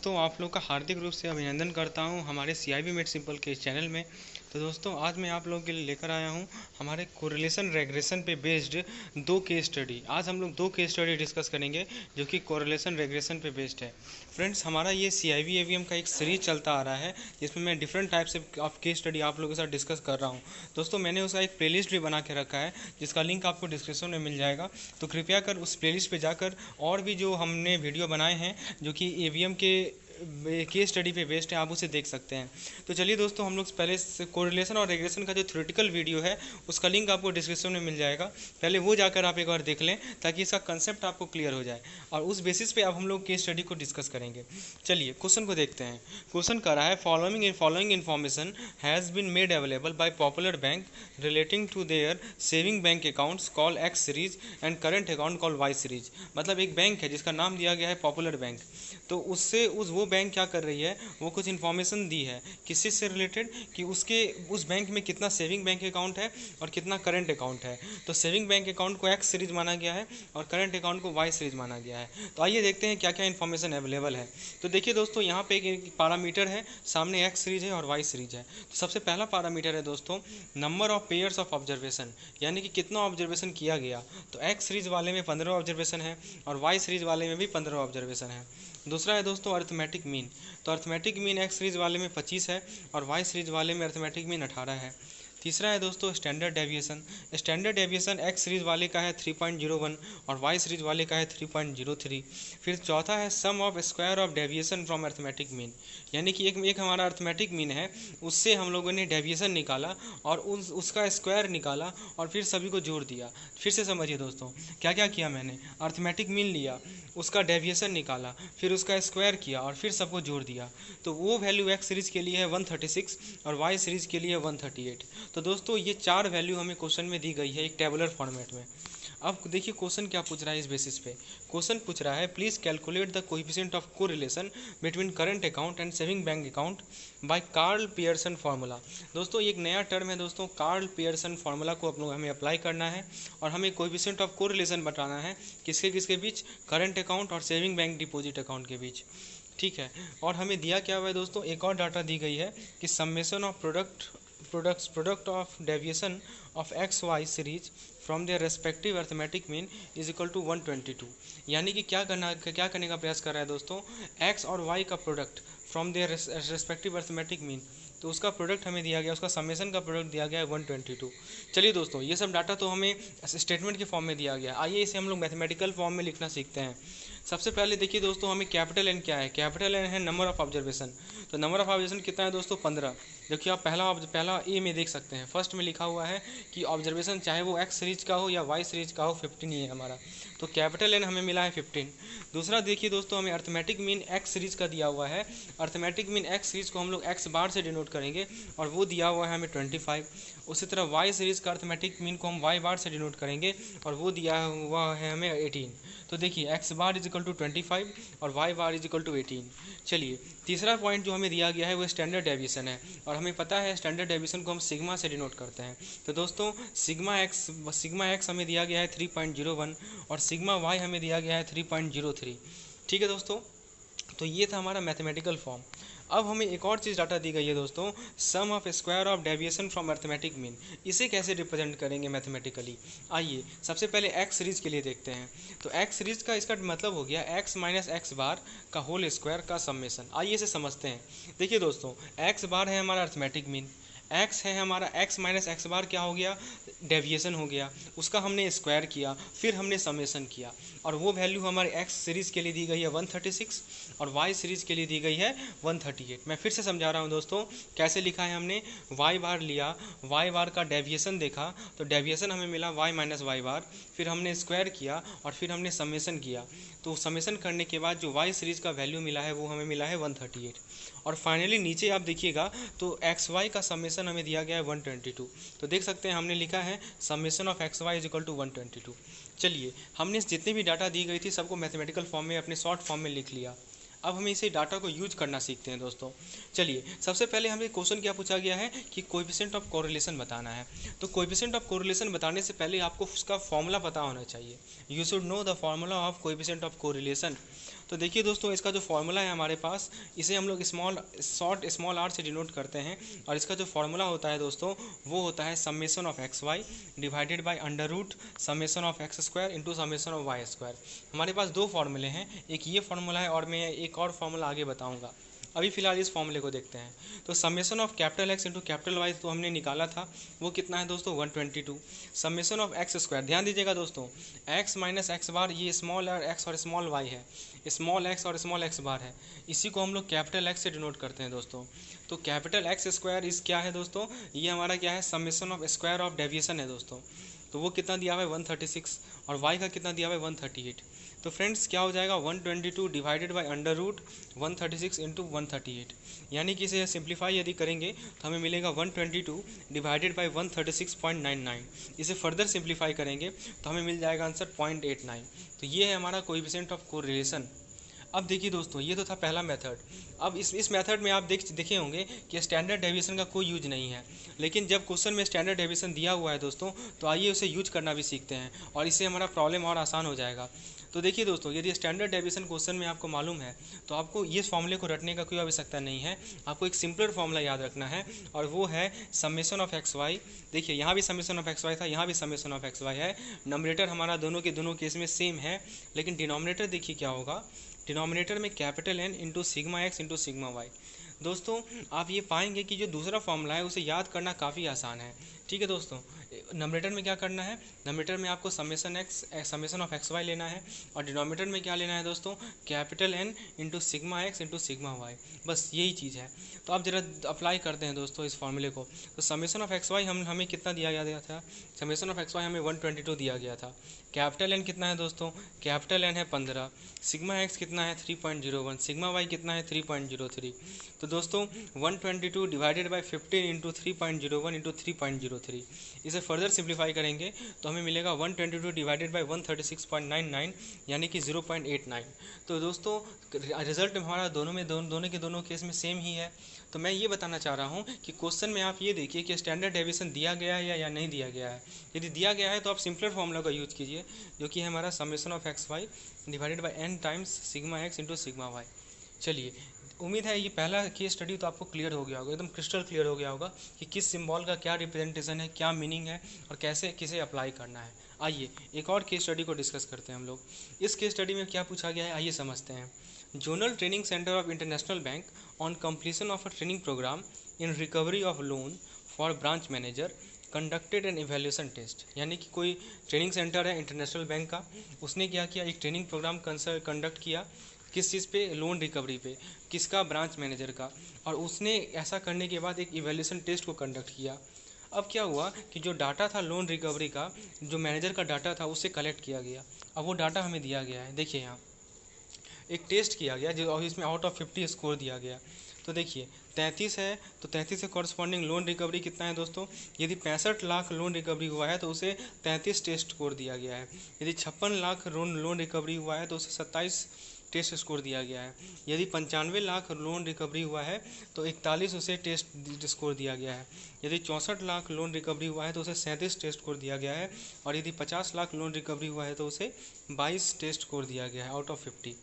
तो आप लोग का हार्दिक रूप से अभिनंदन करता हूं हमारे CIB मेड सिंपल के इस चैनल में। तो दोस्तों आज मैं आप लोगों के लिए लेकर आया हूं हमारे कोरिलेशन रेग्रेशन पे बेस्ड दो केस स्टडी। आज हम लोग दो केस स्टडी डिस्कस करेंगे जो कि कोरिलेशन रेग्रेशन पे बेस्ड है। फ्रेंड्स, हमारा ये CIB AVM का एक सीरीज चलता आ रहा है जिसमें मैं different types of case study आप लोगों के साथ डिस्कस कर रहा हूँ। दोस्तों, मैंने उसका एक प्लेलिस्ट भी बना के रखा है जिसका लिंक आपको डिस्क्रिप्शन में मिल जाएगा। तो कृपया कर उस प्लेलिस्ट पे जाकर और भी जो हमने वीडियो बनाए हैं जो कि AVM के केस स्टडी पे बेस्ड है, आप उसे देख सकते हैं। तो चलिए दोस्तों, हम लोग पहले कोरिलेशन और रेग्रेशन का जो थ्योरेटिकल वीडियो है उसका लिंक आपको डिस्क्रिप्शन में मिल जाएगा। पहले वो जाकर आप एक बार देख लें ताकि इसका कंसेप्ट आपको क्लियर हो जाए और उस बेसिस पे अब हम लोग केस स्टडी को डिस्कस करेंगे। चलिए क्वेश्चन को देखते हैं। क्वेश्चन कर रहा है, following information has been made available by popular bank relating to their saving bank accounts call X series and current account call Y series. मतलब एक बैंक है जिसका नाम दिया गया है पॉपुलर बैंक। तो उससे वो बैंक क्या कर रही है, वो कुछ इन्फॉर्मेशन दी है किसी से रिलेटेड कि उस बैंक में कितना सेविंग बैंक अकाउंट है और कितना करंट अकाउंट है। तो सेविंग बैंक अकाउंट को एक्स सीरीज माना गया है और करंट अकाउंट को वाई सीरीज माना गया है। तो आइए देखते हैं क्या क्या इन्फॉर्मेशन अवेलेबल है। तो देखिए दोस्तों, यहाँ पे एक पैरामीटर है, सामने एक्स सीरीज है और वाई सीरीज है। तो सबसे पहला पैरामीटर है दोस्तों number of pairs of observation, यानी कि कितना ऑब्जर्वेशन किया गया। तो एक्स सीरीज वाले में 15 ऑब्जर्वेशन है और वाई सीरीज वाले में भी 15 ऑब्जर्वेशन है। दूसरा है दोस्तों अर्थमेटिक मीन। तो अर्थमेटिक मीन एक्स सीरीज वाले में 25 है और वाई सीरीज वाले में अर्थमेटिक मीन 18 है। तीसरा है दोस्तों standard deviation. Standard deviation x series वाले का है 3.01 और वाई सीरीज वाले का है 3.03। फिर चौथा है sum of square of deviation from arithmetic mean, यानी कि एक हमारा अर्थमेटिक मीन है, उससे हम लोगों ने डेविएशन निकाला और उसका स्क्वायर निकाला और फिर सभी को जोड़ दिया। फिर से समझिए दोस्तों क्या क्या किया मैंने। अर्थमेटिक मीन लिया, उसका डेविएशन निकाला, फिर उसका स्क्वायर किया और फिर सबको जोड़ दिया। तो वो वैल्यू एक्स सीरीज के लिए है 136 और वाई सीरीज के लिए 138। तो दोस्तों ये चार वैल्यू हमें क्वेश्चन में दी गई है एक टेबुलर फॉर्मेट में। अब देखिए क्वेश्चन क्या पूछ रहा है इस बेसिस पे। क्वेश्चन पूछ रहा है please calculate the coefficient of correlation between current account and saving bank account by Karl Pearson formula. दोस्तों ये एक नया टर्म है दोस्तों, कार्ल पियर्सन फार्मूला को हमें अप्लाई करना है और हमें कोएफिशिएंट ऑफ कोरिलेशन बताना है किसके किसके बीच, करंट अकाउंट और सेविंग बैंक डिपॉजिट अकाउंट के बीच। ठीक है, और हमें दिया क्या हुआ है दोस्तों, एक और डाटा दी गई है कि summation of product of deviation of X Y series from their respective arithmetic mean is equal to 122। यानी कि क्या करने का प्रयास कर रहा है दोस्तों, एक्स और वाई का product from their respective arithmetic mean, तो उसका प्रोडक्ट हमें दिया गया, उसका समेशन का प्रोडक्ट दिया गया है 122। चलिए दोस्तों, ये सब डाटा तो हमें स्टेटमेंट के फॉर्म में दिया गया। आइए इसे हम लोग मैथमेटिकल फॉर्म में लिखना सीखते हैं। सबसे पहले देखिए दोस्तों, हमें कैपिटल एन क्या है। कैपिटल एन है नंबर ऑफ ऑब्जर्वेशन। तो नंबर ऑफ ऑब्जर्वेशन कितना है दोस्तों, 15। देखिए आप पहला ए में देख सकते हैं, फर्स्ट में लिखा हुआ है कि ऑब्जर्वेशन चाहे वो एक्स सीरीज का हो या वाई सीरीज का हो 15 ही है हमारा। तो कैपिटल एन हमें मिला है 15। दूसरा देखिए दोस्तों, हमें अर्थमेटिक मीन एक्स सीरीज का दिया हुआ है। अर्थमेटिक मीन एक्स सीरीज को हम लोग एक्स बार से डिनोट करेंगे और वो दिया हुआ है हमें 25। उसी तरह वाई सीरीज का अर्थमेटिक मीन को हम वाई बार से डिनोट करेंगे और वो दिया हुआ है हमें 18। तो देखिए X bar is equal to 25 और Y bar is equal to 18। चलिए तीसरा पॉइंट जो हमें दिया गया है वो स्टैंडर्ड डेविएशन है और हमें पता है स्टैंडर्ड डेविएशन को हम सिग्मा से डिनोट करते हैं। तो दोस्तों सिग्मा एक्स हमें दिया गया है 3.01 और सिग्मा वाई हमें दिया गया है 3.03। ठीक है दोस्तों, तो ये था हमारा मैथमेटिकल फॉर्म। अब हमें एक और चीज़ डाटा दी गई है दोस्तों, sum of square of deviation from arithmetic mean. इसे कैसे रिप्रेजेंट करेंगे मैथमेटिकली। आइए सबसे पहले एक्स सीरीज के लिए देखते हैं। तो एक्स सीरीज का इसका मतलब हो गया एक्स माइनस एक्स बार का होल स्क्वायर का समेशन। आइए इसे समझते हैं। देखिए दोस्तों, एक्स बार है हमारा अर्थमेटिक मीन, एक्स है हमारा एक्स माइनस एक्स बार क्या हो गया, डेविएशन हो गया, उसका हमने स्क्वायर किया, फिर हमने समेशन किया और वो वैल्यू हमारे एक्स सीरीज के लिए दी गई है 136 और वाई सीरीज के लिए दी गई है 138। मैं फिर से समझा रहा हूँ दोस्तों, कैसे लिखा है हमने, वाई बार लिया, वाई बार का डेविएशन देखा तो डेविएशन हमें मिला वाई माइनस वाई बार, फिर हमने स्क्वायर किया और फिर हमने समेशन किया। तो समेशन करने के बाद जो वाई सीरीज का वैल्यू मिला है वो हमें मिला है 138। और फाइनली नीचे आप देखिएगा तो एक्स वाई का समेशन हमें दिया गया है 122। तो देख सकते हैं हमने लिखा है summation of X Y is equal to 122। चलिए हमने जितनी भी डाटा दी गई थी सबको मैथमेटिकल फॉर्म में अपने शॉर्ट फॉर्म में लिख लिया। अब हमें इसे डाटा को यूज करना सीखते हैं दोस्तों। चलिए सबसे पहले हमें क्वेश्चन क्या पूछा गया है कि कोएफिशिएंट ऑफ कोरिलेशन बताना है। तो कोएफिशिएंट ऑफ कोरिलेशन बताने से पहले आपको उसका फॉर्मूला पता होना चाहिए। You should know the formula of coefficient of correlation. तो देखिए दोस्तों, इसका जो फॉर्मूला है हमारे पास, इसे हम लोग स्मॉल आर से डिनोट करते हैं। और इसका जो फॉर्मूला होता है दोस्तों, वो होता है summation of X Y divided by under root summation of X square into summation of Y square. हमारे पास दो फॉर्मूले हैं, एक ये फॉर्मूला है और मैं एक और फॉर्मूला आगे बताऊँगा। अभी फिलहाल इस फॉर्मूले को देखते हैं। तो summation of capital X into capital Y तो हमने निकाला था, वो कितना है दोस्तों 122। समेशन ऑफ एक्स स्क्वायर, ध्यान दीजिएगा दोस्तों, एक्स माइनस एक्स बार, ये स्मॉल एक्स और स्मॉल वाई है, स्मॉल एक्स और स्मॉल एक्स बार है, इसी को हम लोग कैपिटल एक्स से डिनोट करते हैं दोस्तों। तो कैपिटल एक्स स्क्वायर इस क्या है दोस्तों, ये हमारा क्या है, summation of square of deviation है दोस्तों। तो वो कितना दिया हुआ है 136, और वाई का कितना दिया हुआ है 138। तो फ्रेंड्स क्या हो जाएगा 122 divided by under root 136 into 138, यानी कि इसे सिंप्लीफाई यदि करेंगे तो हमें मिलेगा 122 डिवाइडेड बाई 136.99। इसे फर्दर सिंप्लीफाई करेंगे तो हमें मिल जाएगा आंसर 0.89। तो ये है हमारा कोएफिशिएंट ऑफ कोरिलेशन। अब देखिए दोस्तों, ये तो था पहला मेथड। अब इस मेथड में आप देखे होंगे कि स्टैंडर्ड डेविएशन का कोई यूज नहीं है, लेकिन जब क्वेश्चन में स्टैंडर्ड डेविएशन दिया हुआ है दोस्तों, तो आइए उसे यूज करना भी सीखते हैं और इससे हमारा प्रॉब्लम और आसान हो जाएगा। तो देखिए दोस्तों, यदि स्टैंडर्ड डेविएशन क्वेश्चन में आपको मालूम है तो आपको ये फॉर्मूले को रटने का कोई आवश्यकता नहीं है। आपको एक सिंपलर फॉर्मूला याद रखना है, और वो है समेशन ऑफ एक्स वाई। देखिए यहाँ भी समेशन ऑफ एक्स वाई था, यहाँ भी समेशन ऑफ एक्स वाई है। नंबरेटर हमारा दोनों के दोनों केस में सेम है, लेकिन डिनोमिनेटर देखिए क्या होगा, डिनोमिनेटर में capital N into sigma X into sigma Y. दोस्तों आप ये पाएंगे कि जो दूसरा फॉर्मूला है उसे याद करना काफ़ी आसान है। ठीक है दोस्तों, नंबरेटर में क्या करना है, नंबरेटर में आपको समेशन ऑफ एक्स वाई लेना है, और डिनोमिनेटर में क्या लेना है दोस्तों, capital N into sigma X into sigma Y. बस यही चीज़ है। तो आप जरा अप्लाई करते हैं दोस्तों इस फॉर्मूले को। तो समेशन ऑफ एक्स वाई हमें कितना दिया गया था, समेशन ऑफ एक्स वाई हमें 122 दिया गया था। कैपिटल एन कितना है दोस्तों, कैपिटल एन है 15, सिग्मा एक्स कितना है 3.01, सिग्मा वाई कितना है 3.03। तो दोस्तों 122 डिवाइडेड बाई 15 इंटू 3.01 इंटू 3.03, इसे फर्दर सिंप्लीफाई करेंगे तो हमें मिलेगा 122 डिवाइडेड बाई 136.99, यानी कि 0.89। तो दोस्तों रिजल्ट हमारा दोनों के दोनों केस में सेम ही है। तो मैं ये बताना चाह रहा हूँ कि क्वेश्चन में आप ये देखिए कि स्टैंडर्ड डेविएशन दिया गया है या नहीं दिया गया है। यदि दिया गया है तो आप सिंपलर फॉर्मूला का यूज कीजिए, जो कि है हमारा summation of X Y divided by N times sigma X into sigma Y. चलिए, उम्मीद है ये पहला केस स्टडी तो आपको क्लियर हो गया होगा, एकदम क्रिस्टल क्लियर हो गया होगा कि किस सिंबल का क्या रिप्रेजेंटेशन है, क्या मीनिंग है, और कैसे किसे अप्लाई करना है। आइए एक और केस स्टडी को डिस्कस करते हैं हम लोग। इस केस स्टडी में क्या पूछा गया है, आइए समझते हैं। Zonal training centre of international bank on completion of a training programme in recovery of loan for branch manager conducted an evaluation test. यानी कि कोई ट्रेनिंग सेंटर है इंटरनेशनल बैंक का, उसने क्या किया, एक ट्रेनिंग प्रोग्राम कंडक्ट किया, किस चीज़ पे, लोन रिकवरी पे, किसका, ब्रांच मैनेजर का। और उसने ऐसा करने के बाद एक इवेल्यूशन टेस्ट को कंडक्ट किया। अब क्या हुआ कि जो डाटा था लोन रिकवरी का, जो मैनेजर का डाटा था, उसे कलेक्ट किया गया। अब वो डाटा हमें दिया गया है, देखिए यहाँ एक टेस्ट किया गया जो, और इसमें आउट ऑफ 50 स्कोर दिया गया। तो देखिए 33 है, तो 33 से कॉरस्पॉन्डिंग लोन रिकवरी कितना है दोस्तों, यदि 65 लाख लोन रिकवरी हुआ है तो उसे 33 टेस्ट स्कोर दिया गया है। यदि 56 लाख लोन रिकवरी हुआ है तो उसे 27 टेस्ट स्कोर दिया गया है। यदि 95 लाख लोन रिकवरी हुआ है तो 41 उसे टेस्ट स्कोर दिया गया है। यदि 64 लाख लोन रिकवरी हुआ है तो उसे 37 टेस्ट स्कोर दिया गया है। और यदि 50 लाख लोन रिकवरी हुआ है तो उसे 22 टेस्ट स्कोर दिया गया है आउट ऑफ 50।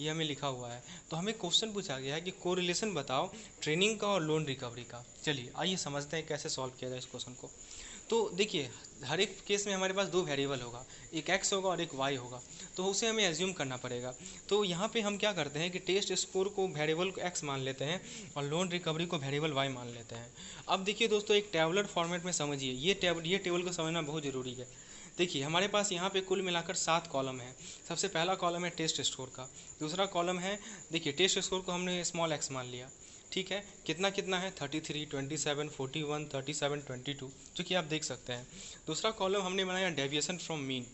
ये हमें लिखा हुआ है। तो हमें क्वेश्चन पूछा गया है कि कोरिलेशन बताओ ट्रेनिंग का और लोन रिकवरी का। चलिए आइए समझते हैं कैसे सॉल्व किया जाए इस क्वेश्चन को। तो देखिए हर एक केस में हमारे पास दो वेरिएबल होगा, एक एक्स होगा और एक वाई होगा, तो उसे हमें एज्यूम करना पड़ेगा। तो यहाँ पे हम क्या करते हैं कि टेस्ट स्कोर को वेरिएबल को एक्स मान लेते हैं और लोन रिकवरी को वेरिएबल वाई मान लेते हैं। अब देखिए दोस्तों, एक टेबलर फॉर्मेट में समझिए, ये टेबल को समझना बहुत ज़रूरी है। देखिए हमारे पास यहाँ पे कुल मिलाकर 7 कॉलम है। सबसे पहला कॉलम है टेस्ट स्कोर का, दूसरा कॉलम है, देखिए टेस्ट स्कोर को हमने स्मॉल एक्स मान लिया, ठीक है, कितना कितना है 33, 27, 41, 37, 22, जो कि आप देख सकते हैं। दूसरा कॉलम हमने बनाया डेविएशन फ्रॉम मीन।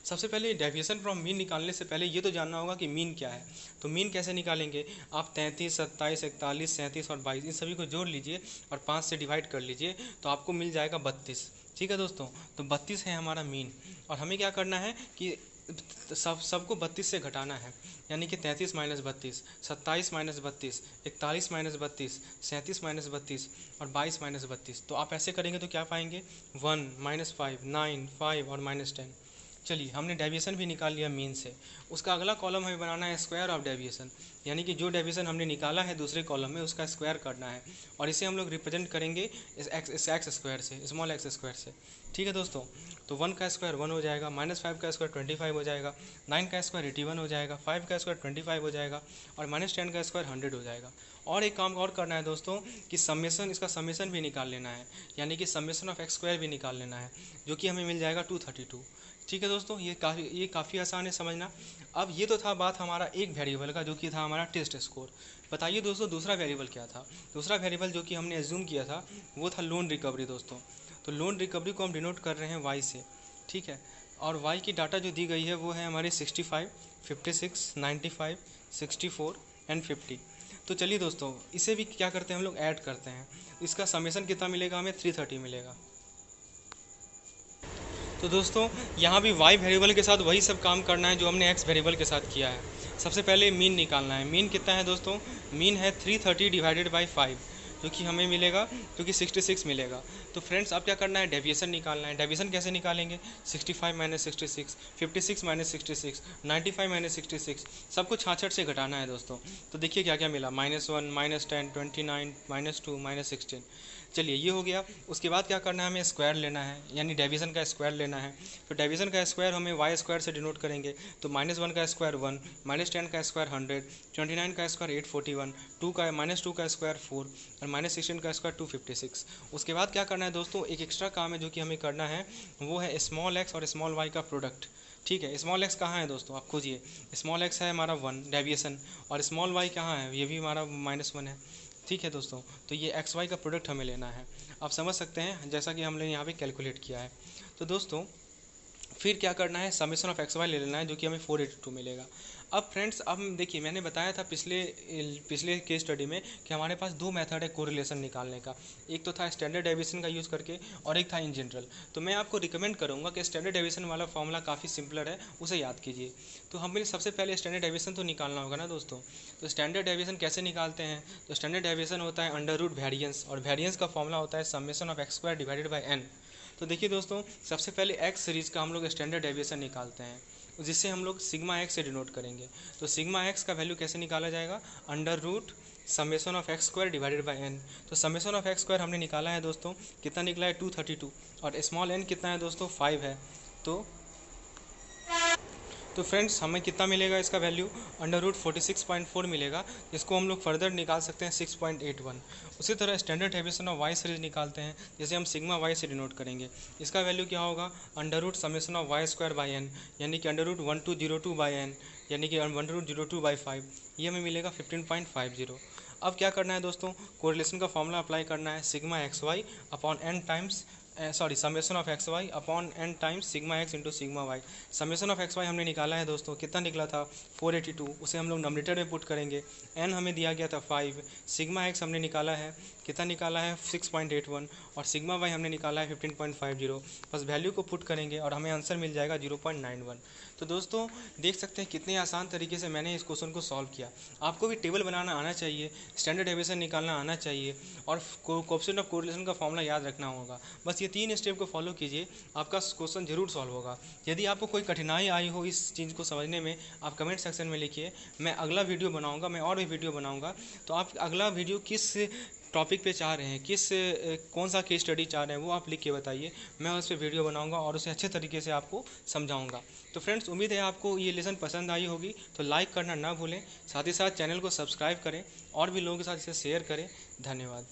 सबसे पहले डेविएशन फ्रॉम मीन निकालने से पहले ये तो जानना होगा कि मीन क्या है। तो मीन कैसे निकालेंगे, आप 33, 27, 41, 37 और 22 इन सभी को जोड़ लीजिए और 5 से डिवाइड कर लीजिए, तो आपको मिल जाएगा 32। ठीक है दोस्तों, तो 32 है हमारा मीन। और हमें क्या करना है कि सबको 32 से घटाना है, यानी कि 33 माइनस 32, 27 माइनस 32, 41 माइनस 32, 37 माइनस 32 और 22 माइनस 32। तो आप ऐसे करेंगे तो क्या पाएंगे, 1, -5, 9, 5 और -10। चलिए हमने डेविएशन भी निकाल लिया मीन से। उसका अगला कॉलम हमें बनाना है स्क्वायर ऑफ डेविएशन, यानी कि जो डेविएशन हमने निकाला है दूसरे कॉलम में उसका स्क्वायर करना है, और इसे हम लोग रिप्रेजेंट करेंगे इस एक्स स्क्वायर से, स्मॉल एक्स स्क्वायर से। ठीक है दोस्तों, तो 1 का स्क्वायर 1 हो जाएगा, -5 का स्क्वायर 25 हो जाएगा, 9 का स्क्वायर 81 हो जाएगा, 5 का स्क्वायर 25 हो जाएगा, और -10 का स्क्वायर 100 हो जाएगा। और एक काम और करना है दोस्तों कि समेसन, इसका समेसन भी निकाल लेना है, यानी कि समेसन ऑफ एक्स स्क्वायर भी निकाल लेना है, जो कि हमें मिल जाएगा 232। ठीक है दोस्तों, ये काफ़ी आसान है समझना। अब ये तो था बात हमारा एक वेरिएबल का, जो कि था हमारा टेस्ट स्कोर। बताइए दोस्तों दूसरा वेरिएबल क्या था। दूसरा वेरिएबल जो कि हमने एज्यूम किया था वो था लोन रिकवरी दोस्तों। तो लोन रिकवरी को हम डिनोट कर रहे हैं वाई से। ठीक है, और वाई की डाटा जो दी गई है वो है हमारे 65, 56, 95, 64 एंड 50। तो चलिए दोस्तों इसे भी क्या करते हैं हम लोग ऐड करते हैं। इसका समेसन कितना मिलेगा हमें, 330 मिलेगा। तो दोस्तों यहाँ भी y वेरिएबल के साथ वही सब काम करना है जो हमने x वेरिएबल के साथ किया है। सबसे पहले मीन निकालना है। मीन कितना है दोस्तों, मीन है 330 डिवाइडेड बाई 5, जो कि हमें मिलेगा, जो कि 66 मिलेगा। तो फ्रेंड्स अब क्या करना है, डेविएशन निकालना है। डेविएशन कैसे निकालेंगे, 65 माइनस 66, 56 माइनस 66, 95 माइनस 66, सबको 66 से घटाना है दोस्तों। तो देखिए क्या क्या मिला, -1, -10, 29, -2, -16। चलिए ये हो गया। उसके बाद क्या करना है, हमें स्क्वायर लेना है, यानी डेविएशन का स्क्वायर लेना है। तो डेविएशन का स्क्वायर हमें वाई स्क्वायर से डिनोट करेंगे। तो -1 का स्क्वायर 1, -10 का स्क्वायर 100, 29 का स्क्वायर 841, -2 का स्क्वायर 4, और -16 का स्क्वायर 256। उसके बाद क्या करना है दोस्तों, एक एक्स्ट्रा काम है जो कि हमें करना है, वो है स्मॉल एक्स और स्मॉल वाई का प्रोडक्ट। ठीक है, स्मॉल एक्स कहाँ है दोस्तों, आप खोजिए। स्मॉल एक्स है हमारा 1 डेविएशन, और स्मॉल वाई कहाँ है, ये भी हमारा -1 है। ठीक है दोस्तों, तो ये एक्स वाई का प्रोडक्ट हमें लेना है। आप समझ सकते हैं जैसा कि हमने यहाँ पे कैलकुलेट किया है। तो दोस्तों फिर क्या करना है, समेसन ऑफ एक्स वाई ले लेना है, जो कि हमें 482 मिलेगा। अब फ्रेंड्स अब देखिए मैंने बताया था पिछले केस स्टडी में कि हमारे पास दो मेथड है कोरिलेशन निकालने का। एक तो था स्टैंडर्ड डेविएशन का यूज़ करके, और एक था इन जनरल। तो मैं आपको रिकमेंड करूँगा कि स्टैंडर्ड डेविएशन वाला फॉर्मूला काफ़ी सिंपलर है, उसे याद कीजिए। तो हमें सबसे पहले स्टैंडर्ड डेविएशन तो निकालना होगा ना दोस्तों। तो स्टैंडर्ड डेविएशन कैसे निकालते हैं, तो स्टैंडर्ड डेविएशन होता है अंडर रूट वेरिएंस, और वेरिएंस का फॉर्मूला होता है summation of X square divided by N. तो देखिए दोस्तों सबसे पहले एक्स सीरीज़ का हम लोग स्टैंडर्ड डेविएशन निकालते हैं, जिससे हम लोग सिग्मा एक्स से डिनोट करेंगे। तो सिग्मा एक्स का वैल्यू कैसे निकाला जाएगा, under root summation of X square divided by N. तो समेसन ऑफ एक्स स्क्वायर हमने निकाला है दोस्तों, कितना निकला है 232, और स्मॉल एन कितना है दोस्तों 5 है। तो फ्रेंड्स हमें कितना मिलेगा इसका वैल्यू, अंडर रूट 46.4 मिलेगा, जिसको हम लोग फर्दर निकाल सकते हैं 6.81। उसी तरह standard deviation of Y series निकालते हैं, जैसे हम सिग्मा वाई से डिनोट करेंगे। इसका वैल्यू क्या होगा, under root summation of Y square by N, यानी कि अंडर रूट 1202 बाई एन, यानी कि 1202/5, ये हमें मिलेगा 15.50। अब क्या करना है दोस्तों, कोरिलेशन का फॉर्मूला अप्लाई करना है, sigma X Y upon N times summation of X Y upon N times sigma X into sigma Y. Summation of X Y हमने निकाला है दोस्तों, कितना निकला था 482, उसे हम लोग नॉमिनेटर में पुट करेंगे। एन हमें दिया गया था 5, सिग्मा एक्स हमने निकाला है, कितना निकाला है 6.81, और सिग्मा वाई हमने निकाला है 15.50। बस वैल्यू को पुट करेंगे और हमें आंसर मिल जाएगा 0.91। तो दोस्तों देख सकते हैं कितने आसान तरीके से मैंने इस क्वेश्चन को सॉल्व किया। आपको भी टेबल बनाना आना चाहिए, स्टैंडर्ड डेविएशन निकालना आना चाहिए, और कोएफिशिएंट ऑफ कोरिलेशन का फॉर्मूला याद रखना होगा। बस ये 3 स्टेप को फॉलो कीजिए, आपका क्वेश्चन जरूर सॉल्व होगा। यदि आपको कोई कठिनाई आई हो इस चीज़ को समझने में, आप कमेंट सेक्शन में लिखिए, मैं अगला वीडियो बनाऊँगा, मैं और भी वीडियो बनाऊँगा। तो आप अगला वीडियो किस टॉपिक पे चाह रहे हैं, कौन सा केस स्टडी चाह रहे हैं, वो आप लिख के बताइए, मैं उस पर वीडियो बनाऊंगा और उसे अच्छे तरीके से आपको समझाऊंगा। तो फ्रेंड्स उम्मीद है आपको ये लेसन पसंद आई होगी, तो लाइक करना ना भूलें, साथ ही साथ चैनल को सब्सक्राइब करें और भी लोगों के साथ इसे शेयर करें। धन्यवाद।